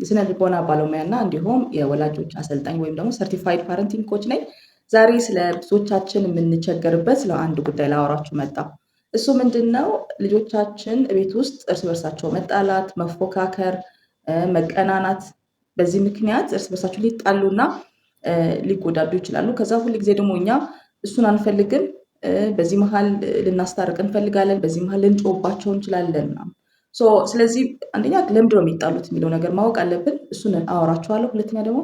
የስነ ልቦና ባለሙያና እንዲሁም የወላጆች አሰልጣኝ ወይም ደግሞ ሰርቲፋይድ ፓረንቲንግ ኮች ነኝ። ዛሬ ስለ ብዙዎቻችን የምንቸገርበት ስለ አንድ ጉዳይ ላወራችሁ መጣሁ። እሱ ምንድነው? ልጆቻችን ቤት ውስጥ እርስ በርሳቸው መጣላት፣ መፎካከር፣ መቀናናት፣ በዚህ ምክንያት እርስ በርሳቸው ሊጣሉና ሊጎዳዱ ይችላሉ። ከዛ ሁል ጊዜ ደግሞ እኛ እሱን አንፈልግም፣ በዚህ መሀል ልናስታርቅ እንፈልጋለን፣ በዚህ መሀል ልንጮህባቸው እንችላለን። ስለዚህ አንደኛ ለምንድነው የሚጣሉት የሚለው ነገር ማወቅ አለብን። እሱን አወራችኋለሁ። ሁለተኛ ደግሞ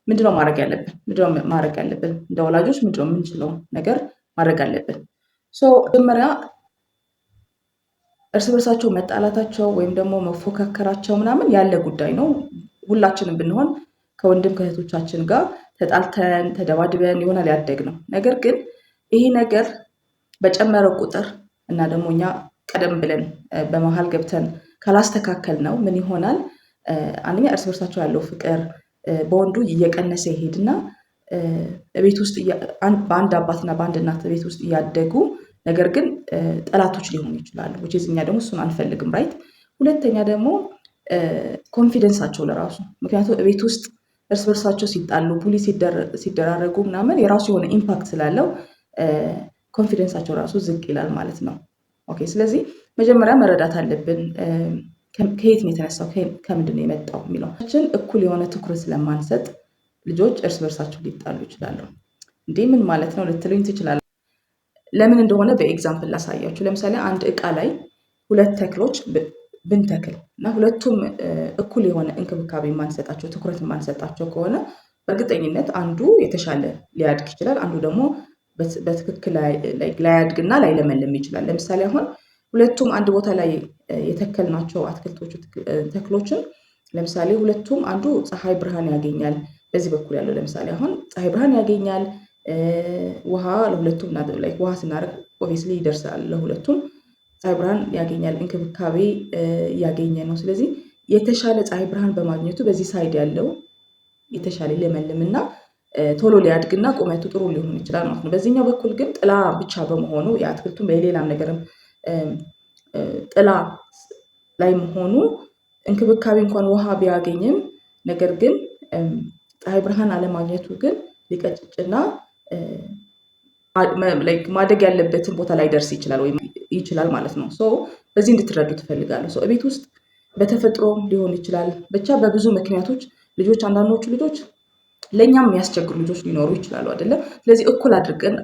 ምንድነው ማድረግ ያለብን እንደ ወላጆች ምንድነው የምንችለው ነገር ማድረግ አለብን። መጀመሪያ እርስ በርሳቸው መጣላታቸው ወይም ደግሞ መፎካከራቸው ምናምን ያለ ጉዳይ ነው። ሁላችንም ብንሆን ከወንድም ከእህቶቻችን ጋር ተጣልተን ተደባድበን ይሆናል ያደግነው። ነገር ግን ይሄ ነገር በጨመረ ቁጥር እና ደግሞ እኛ ቀደም ብለን በመሀል ገብተን ካላስተካከል ነው ምን ይሆናል? አንደኛ እርስ በርሳቸው ያለው ፍቅር በወንዱ እየቀነሰ ይሄድና ቤት ውስጥ በአንድ አባትና በአንድ እናት ቤት ውስጥ እያደጉ ነገር ግን ጠላቶች ሊሆኑ ይችላሉ። እኛ ደግሞ እሱን አንፈልግም። ራይት። ሁለተኛ ደግሞ ኮንፊደንሳቸው ለራሱ ምክንያቱም ቤት ውስጥ እርስ በርሳቸው ሲጣሉ ቡሊ ሲደራረጉ ምናምን የራሱ የሆነ ኢምፓክት ስላለው ኮንፊደንሳቸው ራሱ ዝቅ ይላል ማለት ነው። ኦኬ። ስለዚህ መጀመሪያ መረዳት አለብን ከየት ነው የተነሳው፣ ከምንድን ነው የመጣው የሚለው። እኩል የሆነ ትኩረት ስለማንሰጥ ልጆች እርስ በርሳቸው ሊጣሉ ይችላሉ። እንዴ ምን ማለት ነው ልትሉኝ ትችላላችሁ። ለምን እንደሆነ በኤግዛምፕል ላሳያችሁ። ለምሳሌ አንድ እቃ ላይ ሁለት ተክሎች ብንተክል እና ሁለቱም እኩል የሆነ እንክብካቤ የማንሰጣቸው ትኩረት የማንሰጣቸው ከሆነ በእርግጠኝነት አንዱ የተሻለ ሊያድግ ይችላል፣ አንዱ ደግሞ በትክክል ላያድግና ላይለመልም ይችላል። ለምሳሌ አሁን ሁለቱም አንድ ቦታ ላይ የተከልናቸው ተክሎችን ለምሳሌ ሁለቱም አንዱ ፀሐይ ብርሃን ያገኛል። በዚህ በኩል ያለው ለምሳሌ አሁን ፀሐይ ብርሃን ያገኛል። ውሃ ለሁለቱም ውሃ ስናደርግ ኦብቪየስሊ ይደርሳል ለሁለቱም። ፀሐይ ብርሃን ያገኛል፣ እንክብካቤ ያገኘ ነው። ስለዚህ የተሻለ ፀሐይ ብርሃን በማግኘቱ በዚህ ሳይድ ያለው የተሻለ ሊለመልምና ቶሎ ሊያድግና ቁመቱ ጥሩ ሊሆን ይችላል ማለት ነው። በዚህኛው በኩል ግን ጥላ ብቻ በመሆኑ የአትክልቱም በሌላም ነገርም ጥላ ላይ መሆኑ እንክብካቤ እንኳን ውሃ ቢያገኝም ነገር ግን ፀሐይ ብርሃን አለማግኘቱ ግን ሊቀጭጭና ማደግ ያለበትን ቦታ ላይ ደርስ ይችላል ማለት ነው። በዚህ እንድትረዱ ትፈልጋለሁ። ቤት ውስጥ በተፈጥሮ ሊሆን ይችላል፣ ብቻ በብዙ ምክንያቶች ልጆች አንዳንዶቹ ልጆች ለእኛም የሚያስቸግሩ ልጆች ሊኖሩ ይችላሉ አይደለም። ስለዚህ እኩል አድርገን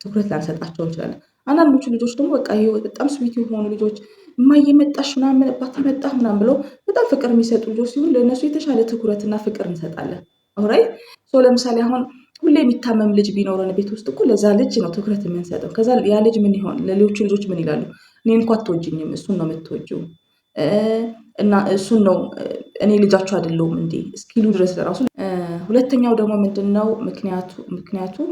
ትኩረት ላንሰጣቸው እንችላለን። አንዳንዶቹ ልጆች ደግሞ በቃ በጣም ስዊት የሆኑ ልጆች እማዬ መጣሽ ምናምን አባቴ መጣ ምናምን ብለው በጣም ፍቅር የሚሰጡ ልጆች ሲሆን ለእነሱ የተሻለ ትኩረትና ፍቅር እንሰጣለን። ኦልራይት። ለምሳሌ አሁን ሁሌ የሚታመም ልጅ ቢኖረን ቤት ውስጥ እኮ ለዛ ልጅ ነው ትኩረት የምንሰጠው። ከዛ ያ ልጅ ምን ይሆን? ለሌሎቹ ልጆች ምን ይላሉ? እኔን እንኳ አትወጂኝም፣ እሱን ነው የምትወጂው እና እሱን ነው እኔ ልጃችሁ አይደለሁም እንዴ እስኪሉ ድረስ ለራሱ። ሁለተኛው ደግሞ ምንድነው ምክንያቱም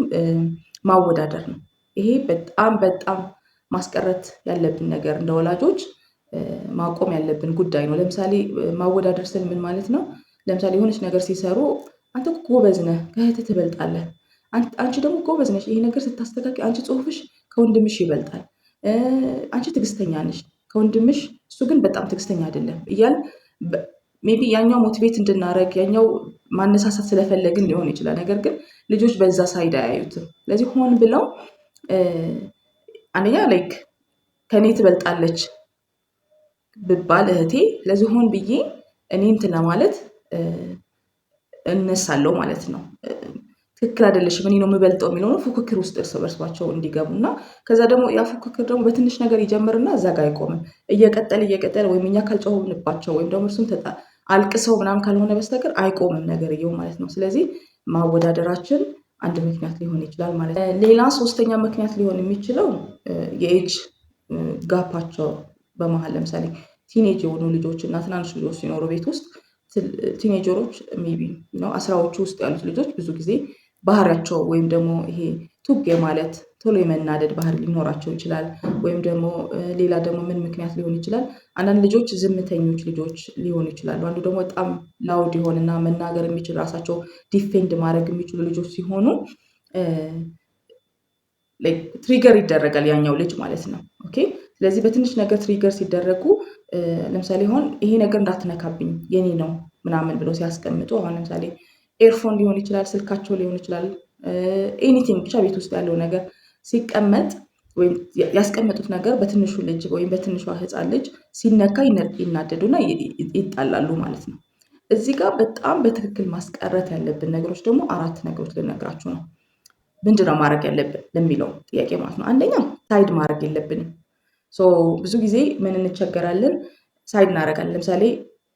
ማወዳደር ነው። ይሄ በጣም በጣም ማስቀረት ያለብን ነገር እንደ ወላጆች ማቆም ያለብን ጉዳይ ነው። ለምሳሌ ማወዳደር ስል ምን ማለት ነው? ለምሳሌ የሆነች ነገር ሲሰሩ አንተ እኮ ጎበዝ ነህ፣ ከእህትህ ትበልጣለህ፣ አንቺ ደግሞ ጎበዝ ነሽ፣ ይሄ ነገር ስታስተካክል አንቺ ጽሁፍሽ ከወንድምሽ ይበልጣል፣ አንቺ ትዕግስተኛ ነሽ ከወንድምሽ፣ እሱ ግን በጣም ትዕግስተኛ አይደለም እያል ሜይ ቢ ያኛው ሞቲቬት እንድናደርግ ያኛው ማነሳሳት ስለፈለግን ሊሆን ይችላል። ነገር ግን ልጆች በዛ ሳይድ አያዩትም። ስለዚህ ሆን ብለው አንደኛ ከኔ ትበልጣለች ብባል እህቴ፣ ስለዚህ ሆን ብዬ እኔ እንትን ለማለት እነሳለሁ ማለት ነው። ትክክል አይደለሽም እኔ ነው የምበልጠው የሚለው ነው ፉክክር ውስጥ እርስ በርሳቸው እንዲገቡና ከዛ ደግሞ ያ ፉክክር ደግሞ በትንሽ ነገር ይጀምርና እዛ ጋር አይቆምም። እየቀጠለ ወይም እኛ ካልጮህንባቸው ወይም ደግሞ እርሱም አልቅሰው ምናምን ካልሆነ በስተቀር አይቆምም ነገርየው ማለት ነው። ስለዚህ ማወዳደራችን አንድ ምክንያት ሊሆን ይችላል ማለት ነው። ሌላ ሶስተኛ ምክንያት ሊሆን የሚችለው የኤጅ ጋፓቸው በመሀል ለምሳሌ ቲኔጅ የሆኑ ልጆች እና ትናንሽ ልጆች ሲኖሩ ቤት ውስጥ ቲኔጀሮች ሜይ ቢ አስራዎቹ ውስጥ ያሉት ልጆች ብዙ ጊዜ ባህሪያቸው ወይም ደግሞ ይሄ ቱግ የማለት ቶሎ የመናደድ ባህሪ ሊኖራቸው ይችላል። ወይም ደግሞ ሌላ ደግሞ ምን ምክንያት ሊሆን ይችላል? አንዳንድ ልጆች ዝምተኞች ልጆች ሊሆኑ ይችላሉ። አንዱ ደግሞ በጣም ላውድ የሆነና መናገር የሚችል ራሳቸው ዲፌንድ ማድረግ የሚችሉ ልጆች ሲሆኑ ትሪገር ይደረጋል ያኛው ልጅ ማለት ነው። ኦኬ። ስለዚህ በትንሽ ነገር ትሪገር ሲደረጉ ለምሳሌ አሁን ይሄ ነገር እንዳትነካብኝ የኔ ነው ምናምን ብለው ሲያስቀምጡ አሁን ለምሳሌ ኤርፎን ሊሆን ይችላል፣ ስልካቸው ሊሆን ይችላል፣ ኤኒቲንግ ብቻ ቤት ውስጥ ያለው ነገር ሲቀመጥ ወይም ያስቀመጡት ነገር በትንሹ ልጅ ወይም በትንሿ ሕፃን ልጅ ሲነካ ይናደዱና ይጣላሉ ማለት ነው። እዚህ ጋር በጣም በትክክል ማስቀረት ያለብን ነገሮች ደግሞ 4 ነገሮች ልነግራችሁ ነው። ምንድነው ማድረግ ያለብን ለሚለው ጥያቄ ማለት ነው። አንደኛ ሳይድ ማድረግ የለብንም። ብዙ ጊዜ ምን እንቸገራለን? ሳይድ እናደርጋለን። ለምሳሌ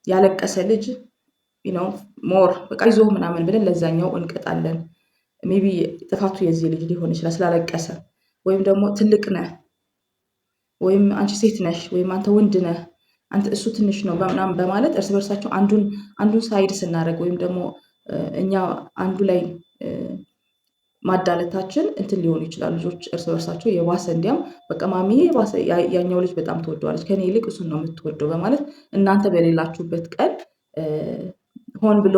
ያለቀሰ ልጅ ሞር በቃ ይዞ ምናምን ብለን ለዛኛው እንቀጣለን። ሜቢ ጥፋቱ የዚህ ልጅ ሊሆን ይችላል ስላለቀሰ፣ ወይም ደግሞ ትልቅ ነህ ወይም አንቺ ሴት ነሽ ወይም አንተ ወንድ ነህ አንተ እሱ ትንሽ ነው ምናምን በማለት እርስ በርሳቸው አንዱን ሳይድ ስናደርግ ወይም ደግሞ እኛ አንዱ ላይ ማዳለታችን እንትን ሊሆኑ ይችላሉ። ልጆች እርስ በርሳቸው የባሰ እንዲያም በቃ ማሚ የባሰ ያኛው ልጅ በጣም ትወደዋለች ከኔ ይልቅ እሱን ነው የምትወደው በማለት እናንተ በሌላችሁበት ቀን ሆን ብሎ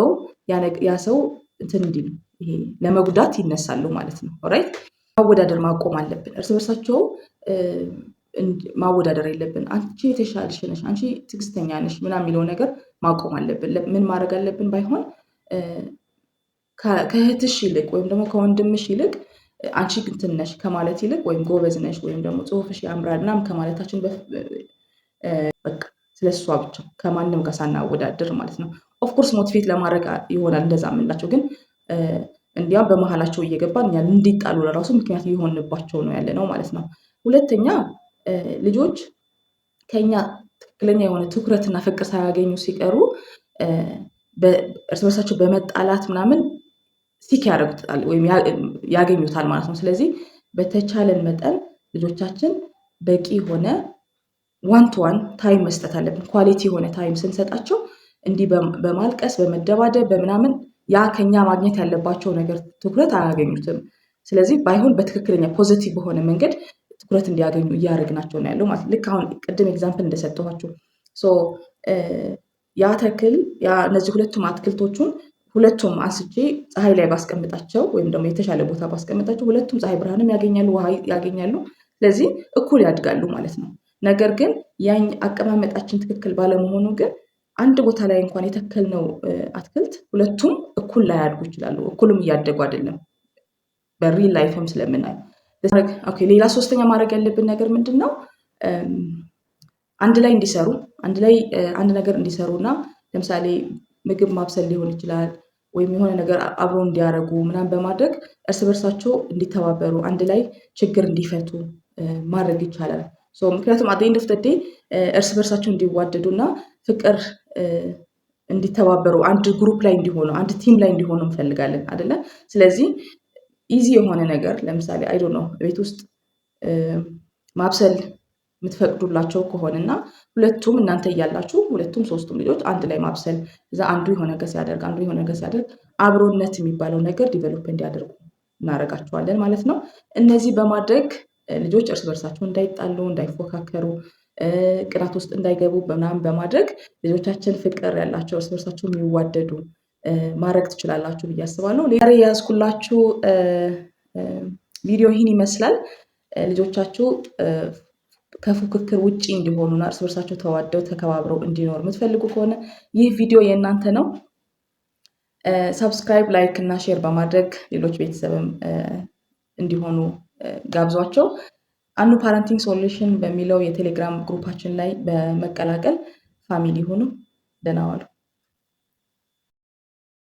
ያ ሰው እንትን እንዲሉ ይሄ ለመጉዳት ይነሳሉ ማለት ነው። ኦራይት ማወዳደር ማቆም አለብን። እርስ በርሳቸው ማወዳደር የለብን። አንቺ የተሻልሽ ነሽ፣ አንቺ ትዕግስተኛ ነሽ ምናምን የሚለው ነገር ማቆም አለብን። ምን ማድረግ አለብን? ባይሆን ከእህትሽ ይልቅ ወይም ደግሞ ከወንድምሽ ይልቅ አንቺ እንትን ነሽ ከማለት ይልቅ ወይም ጎበዝ ነሽ ወይም ደግሞ ጽሁፍሽ ያምራል ምናምን ከማለታችን በቃ ስለሷ ብቻ ከማንም ጋር ሳናወዳድር ማለት ነው። ኦፍኮርስ ሞቲቬት ለማድረግ ይሆናል እንደዛ የምንላቸው፣ ግን እንዲያም በመሀላቸው እየገባን እኛ እንዲጣሉ ለራሱ ምክንያት እየሆንባቸው ነው ያለ ነው ማለት ነው። ሁለተኛ ልጆች ከኛ ትክክለኛ የሆነ ትኩረትና ፍቅር ሳያገኙ ሲቀሩ እርስ በርሳቸው በመጣላት ምናምን ሲክ ያደርጉታል ወይም ያገኙታል ማለት ነው። ስለዚህ በተቻለን መጠን ልጆቻችን በቂ የሆነ ዋን ቱ ዋን ታይም መስጠት አለብን። ኳሊቲ የሆነ ታይም ስንሰጣቸው እንዲህ በማልቀስ በመደባደብ በምናምን ያ ከኛ ማግኘት ያለባቸው ነገር ትኩረት አያገኙትም። ስለዚህ ባይሆን በትክክለኛ ፖዚቲቭ በሆነ መንገድ ትኩረት እንዲያገኙ እያደረግናቸው ነው ያለው ማለት ልክ አሁን ቅድም ኤግዛምፕል እንደሰጠኋቸው ያ ተክል እነዚህ ሁለቱም አትክልቶቹን ሁለቱም አንስቼ ፀሐይ ላይ ባስቀምጣቸው ወይም ደግሞ የተሻለ ቦታ ባስቀምጣቸው ሁለቱም ፀሐይ ብርሃንም ያገኛሉ፣ ውሃ ያገኛሉ። ስለዚህ እኩል ያድጋሉ ማለት ነው። ነገር ግን ያኝ አቀማመጣችን ትክክል ባለመሆኑ ግን አንድ ቦታ ላይ እንኳን የተከልነው አትክልት ሁለቱም እኩል ላያድጉ ይችላሉ። እኩልም እያደጉ አይደለም በሪል ላይፍም ስለምናየው። ሌላ ሶስተኛ ማድረግ ያለብን ነገር ምንድን ነው? አንድ ላይ እንዲሰሩ አንድ ነገር እንዲሰሩ እና ለምሳሌ ምግብ ማብሰል ሊሆን ይችላል ወይም የሆነ ነገር አብሮ እንዲያደርጉ ምናምን በማድረግ እርስ በርሳቸው እንዲተባበሩ አንድ ላይ ችግር እንዲፈቱ ማድረግ ይቻላል። ምክንያቱም አት ኤንድ ኦፍ ዘ ዴይ እርስ በርሳቸው እንዲዋደዱ እና ፍቅር እንዲተባበሩ አንድ ግሩፕ ላይ እንዲሆኑ አንድ ቲም ላይ እንዲሆኑ እንፈልጋለን አይደለ? ስለዚህ ኢዚ የሆነ ነገር ለምሳሌ አይዶ ነው ቤት ውስጥ ማብሰል የምትፈቅዱላቸው ከሆነና ሁለቱም እናንተ እያላችሁ ሁለቱም ሶስቱም ልጆች አንድ ላይ ማብሰል እዛ አንዱ የሆነ ነገር ሲያደርግ አንዱ የሆነ ነገር ሲያደርግ አብሮነት የሚባለው ነገር ዲቨሎፕ እንዲያደርጉ እናደርጋቸዋለን ማለት ነው። እነዚህ በማድረግ ልጆች እርስ በርሳቸው እንዳይጣሉ፣ እንዳይፎካከሩ፣ ቅናት ውስጥ እንዳይገቡ ምናምን በማድረግ ልጆቻችን ፍቅር ያላቸው እርስ በርሳቸው የሚዋደዱ ማድረግ ትችላላችሁ ብዬ አስባለሁ። ዛሬ የያዝኩላችሁ ቪዲዮ ይህን ይመስላል። ልጆቻችሁ ከፉክክር ውጪ እንዲሆኑና እርስ በርሳቸው ተዋደው ተከባብረው እንዲኖር የምትፈልጉ ከሆነ ይህ ቪዲዮ የእናንተ ነው። ሰብስክራይብ፣ ላይክ እና ሼር በማድረግ ሌሎች ቤተሰብም እንዲሆኑ ጋብዟቸው። አኑ ፓረንቲንግ ሶሉሽን በሚለው የቴሌግራም ግሩፓችን ላይ በመቀላቀል ፋሚሊ ሁኑ። ደህና ዋሉ።